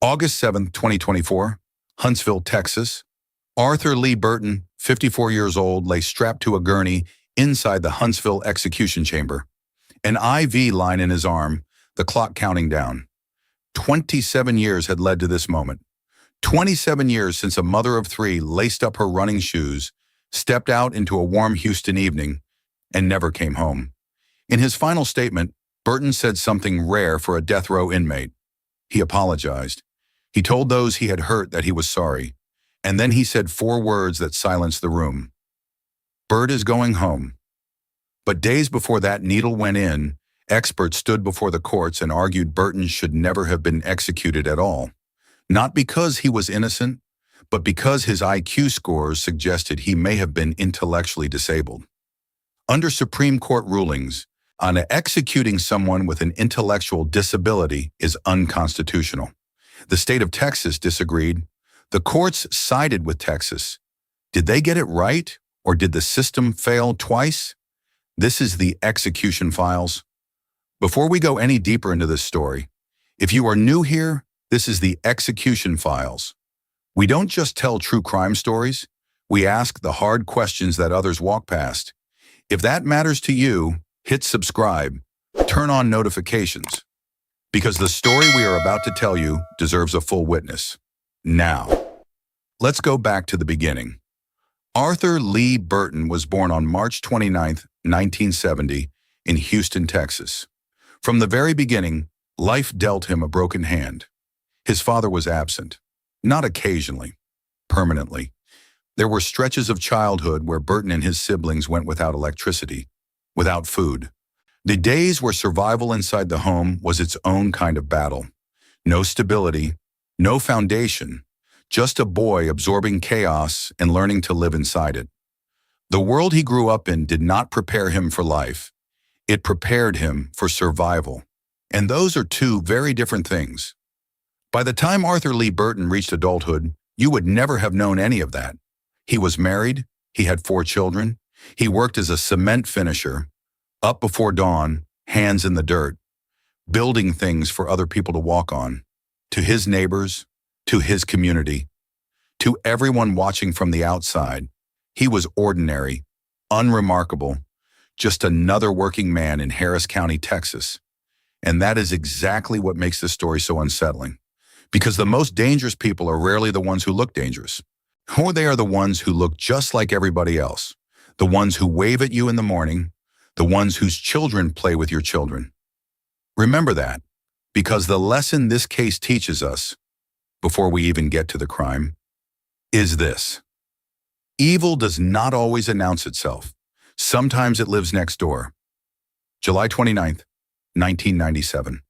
August 7th, 2024, Huntsville, Texas. Arthur Lee Burton, 54 years old, lay strapped to a gurney inside the Huntsville execution chamber. An IV line in his arm, the clock counting down. 27 years had led to this moment. 27 years since a mother of three laced up her running shoes, stepped out into a warm Houston evening, and never came home. In his final statement, Burton said something rare for a death row inmate. He apologized. He told those he had hurt that he was sorry. And then he said 4 words that silenced the room. Bert is going home. But days before that needle went in, experts stood before the courts and argued Burton should never have been executed at all. Not because he was innocent, but because his IQ scores suggested he may have been intellectually disabled. Under Supreme Court rulings, executing someone with an intellectual disability is unconstitutional. The state of Texas disagreed. The courts sided with Texas. Did they get it right, or did the system fail twice? This is the Execution Files. Before we go any deeper into this story, if you are new here, this is the Execution Files. We don't just tell true crime stories, we ask the hard questions that others walk past. If that matters to you, hit subscribe, turn on notifications, because the story we are about to tell you deserves a full witness. Now, let's go back to the beginning. Arthur Lee Burton was born on March 29, 1970, in Houston, Texas. From the very beginning, life dealt him a broken hand. His father was absent, not occasionally, permanently. There were stretches of childhood where Burton and his siblings went without electricity, without food. The days where survival inside the home was its own kind of battle. No stability, no foundation, just a boy absorbing chaos and learning to live inside it. The world he grew up in did not prepare him for life. It prepared him for survival. And those are two very different things. By the time Arthur Lee Burton reached adulthood, you would never have known any of that. He was married, he had 4 children, he worked as a cement finisher, up before dawn, hands in the dirt, building things for other people to walk on, to his neighbors, to his community, to everyone watching from the outside. He was ordinary, unremarkable, just another working man in Harris County, Texas. And that is exactly what makes this story so unsettling. Because the most dangerous people are rarely the ones who look dangerous, or they are the ones who look just like everybody else, the ones who wave at you in the morning, the ones whose children play with your children. Remember that, because the lesson this case teaches us, before we even get to the crime, is this. Evil does not always announce itself. Sometimes it lives next door. July 29th, 1997.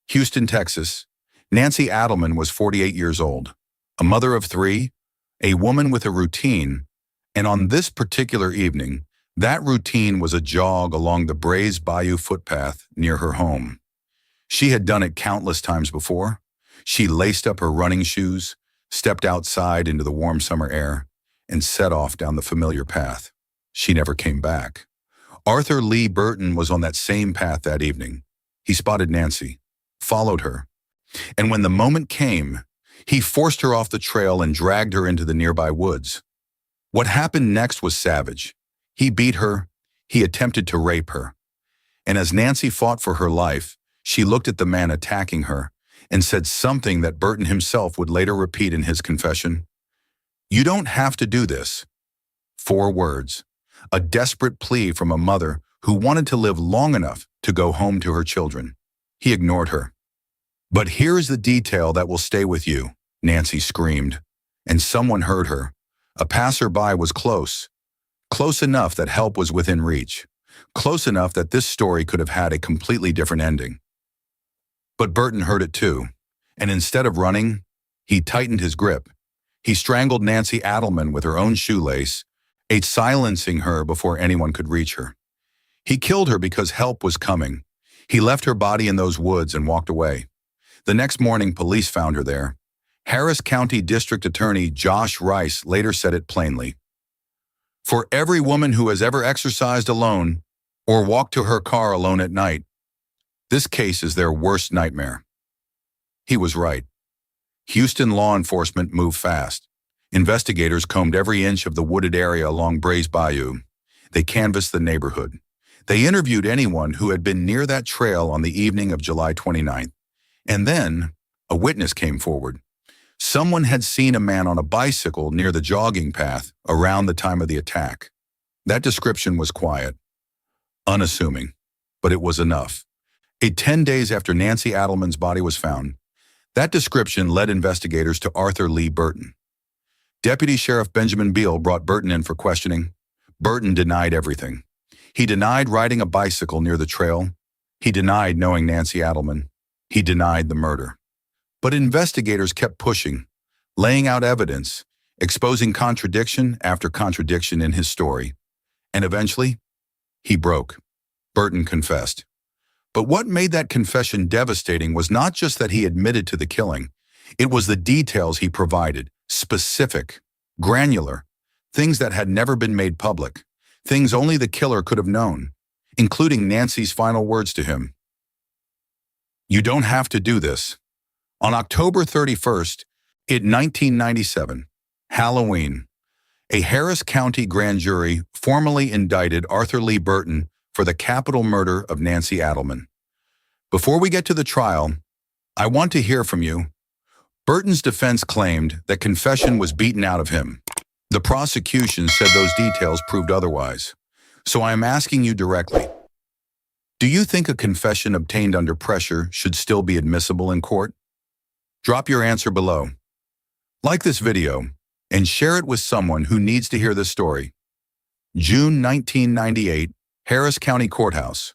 Houston, Texas. Nancy Adleman was 48 years old, a mother of 3, a woman with a routine, and on this particular evening, that routine was a jog along the Brays Bayou footpath near her home. She had done it countless times before. She laced up her running shoes, stepped outside into the warm summer air, and set off down the familiar path. She never came back. Arthur Lee Burton was on that same path that evening. He spotted Nancy, followed her, and when the moment came, he forced her off the trail and dragged her into the nearby woods. What happened next was savage. He beat her, he attempted to rape her. And as Nancy fought for her life, she looked at the man attacking her and said something that Burton himself would later repeat in his confession. "You don't have to do this." 4 words, a desperate plea from a mother who wanted to live long enough to go home to her children. He ignored her. "But here is the detail that will stay with you," Nancy screamed, and someone heard her. A passerby was close enough that help was within reach, close enough that this story could have had a completely different ending. But Burton heard it too, and instead of running, he tightened his grip. He strangled Nancy Adleman with her own shoelace, silencing her before anyone could reach her. He killed her because help was coming. He left her body in those woods and walked away. The next morning, police found her there. Harris County District Attorney Josh Rice later said it plainly. "For every woman who has ever exercised alone or walked to her car alone at night, this case is their worst nightmare." He was right. Houston law enforcement moved fast. Investigators combed every inch of the wooded area along Brays Bayou. They canvassed the neighborhood. They interviewed anyone who had been near that trail on the evening of July 29th. And then, a witness came forward. Someone had seen a man on a bicycle near the jogging path around the time of the attack. That description was quiet, unassuming, but it was enough. 10 days after Nancy Adleman's body was found, that description led investigators to Arthur Lee Burton. Deputy Sheriff Benjamin Beal brought Burton in for questioning. Burton denied everything. He denied riding a bicycle near the trail. He denied knowing Nancy Adleman. He denied the murder. But investigators kept pushing, laying out evidence, exposing contradiction after contradiction in his story. And eventually, he broke. Burton confessed. But what made that confession devastating was not just that he admitted to the killing. It was the details he provided, specific, granular, things that had never been made public, things only the killer could have known, including Nancy's final words to him. "You don't have to do this." On October 31st, in 1997, Halloween, a Harris County grand jury formally indicted Arthur Lee Burton for the capital murder of Nancy Adleman. Before we get to the trial, I want to hear from you. Burton's defense claimed that confession was beaten out of him. The prosecution said those details proved otherwise. So I am asking you directly, do you think a confession obtained under pressure should still be admissible in court? Drop your answer below. Like this video and share it with someone who needs to hear this story. June 1998, Harris County Courthouse.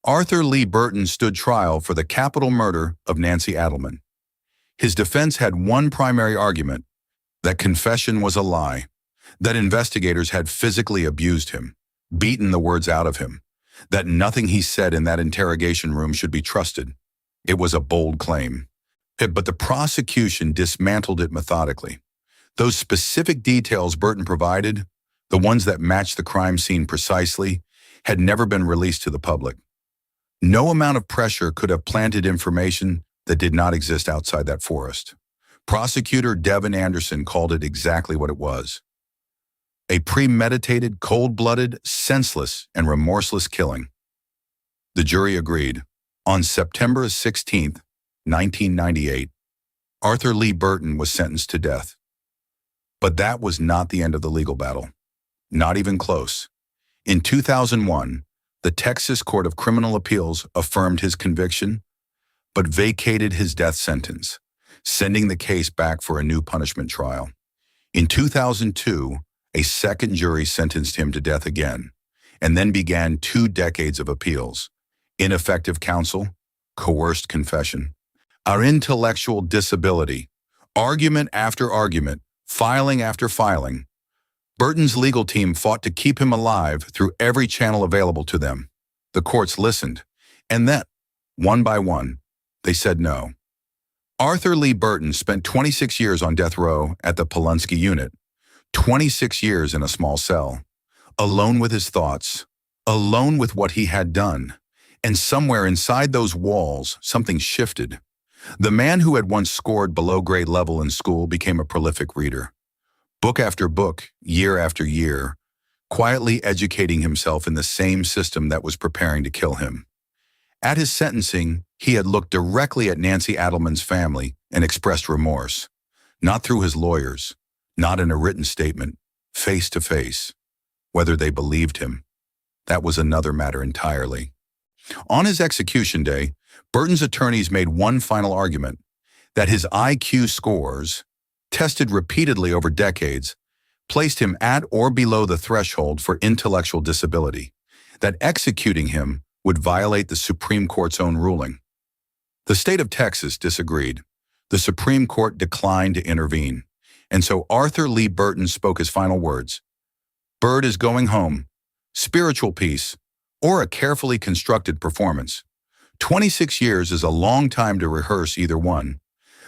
Arthur Lee Burton stood trial for the capital murder of Nancy Adleman. His defense had one primary argument, that confession was a lie, that investigators had physically abused him, beaten the words out of him, that nothing he said in that interrogation room should be trusted. It was a bold claim. But the prosecution dismantled it methodically. Those specific details Burton provided, the ones that matched the crime scene precisely, had never been released to the public. No amount of pressure could have planted information that did not exist outside that forest. Prosecutor Devin Anderson called it exactly what it was. A premeditated, cold-blooded, senseless, and remorseless killing. The jury agreed. On September 16, 1998, Arthur Lee Burton was sentenced to death. But that was not the end of the legal battle. Not even close. In 2001, the Texas Court of Criminal Appeals affirmed his conviction, but vacated his death sentence, sending the case back for a new punishment trial. In 2002, a second jury sentenced him to death again, and then began 2 decades of appeals, ineffective counsel, coerced confession. Our intellectual disability, argument after argument, filing after filing. Burton's legal team fought to keep him alive through every channel available to them. The courts listened, and then, one by one, they said no. Arthur Lee Burton spent 26 years on death row at the Pulaski unit, 26 years in a small cell, alone with his thoughts, alone with what he had done, and somewhere inside those walls, something shifted. The man who had once scored below grade level in school became a prolific reader. Book after book, year after year, quietly educating himself in the same system that was preparing to kill him. At his sentencing, he had looked directly at Nancy Adleman's family and expressed remorse, not through his lawyers, not in a written statement, face to face. Whether they believed him, that was another matter entirely. On his execution day, Burton's attorneys made one final argument, that his IQ scores, tested repeatedly over decades, placed him at or below the threshold for intellectual disability, that executing him would violate the Supreme Court's own ruling. The state of Texas disagreed. The Supreme Court declined to intervene, and so Arthur Lee Burton spoke his final words. Bird is going home, spiritual peace, or a carefully constructed performance. 26 years is a long time to rehearse either one.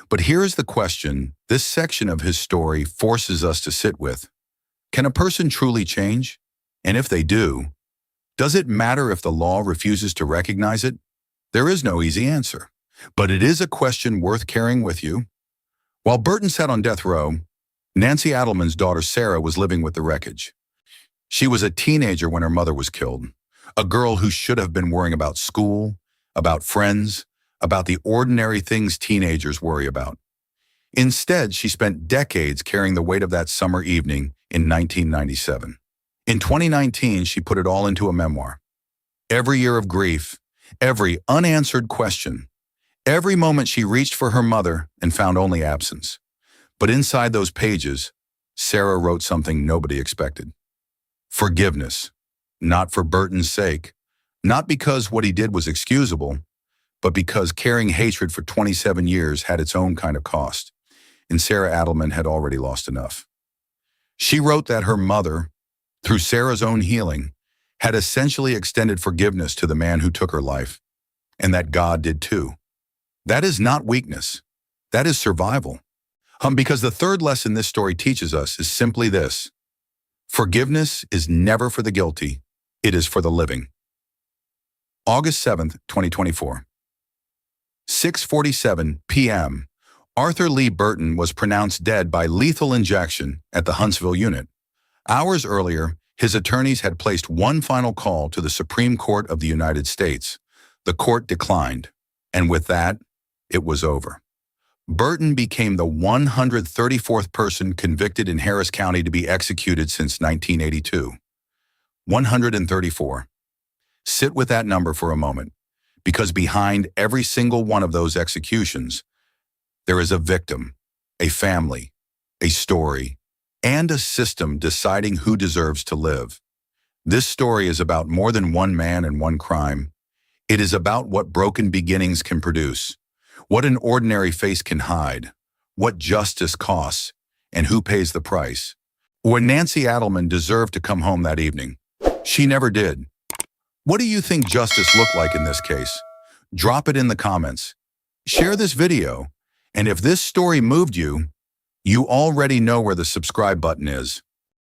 But here is the question this section of his story forces us to sit with. Can a person truly change? And if they do, does it matter if the law refuses to recognize it? There is no easy answer, but it is a question worth carrying with you. While Burton sat on death row, Nancy Adleman's daughter Sarah was living with the wreckage. She was a teenager when her mother was killed, a girl who should have been worrying about school, about friends, about the ordinary things teenagers worry about. Instead, she spent decades carrying the weight of that summer evening in 1997. In 2019, she put it all into a memoir. Every year of grief, every unanswered question, every moment she reached for her mother and found only absence. But inside those pages, Sarah wrote something nobody expected. Forgiveness, not for Burton's sake, not because what he did was excusable, but because carrying hatred for 27 years had its own kind of cost, and Sarah Adleman had already lost enough. She wrote that her mother, through Sarah's own healing, had essentially extended forgiveness to the man who took her life, and that God did too. That is not weakness. That is survival. Because the third lesson this story teaches us is simply this: forgiveness is never for the guilty, it is for the living. August 7th, 2024. 6:47 p.m. Arthur Lee Burton was pronounced dead by lethal injection at the Huntsville unit. Hours earlier, his attorneys had placed one final call to the Supreme Court of the United States. The court declined, and with that, it was over. Burton became the 134th person convicted in Harris County to be executed since 1982. 134. Sit with that number for a moment, because behind every single one of those executions, there is a victim, a family, a story, and a system deciding who deserves to live. This story is about more than one man and one crime. It is about what broken beginnings can produce, what an ordinary face can hide, what justice costs, and who pays the price. When Nancy Adleman deserved to come home that evening, she never did. What do you think justice looked like in this case? Drop it in the comments. Share this video, and if this story moved you, you already know where the subscribe button is.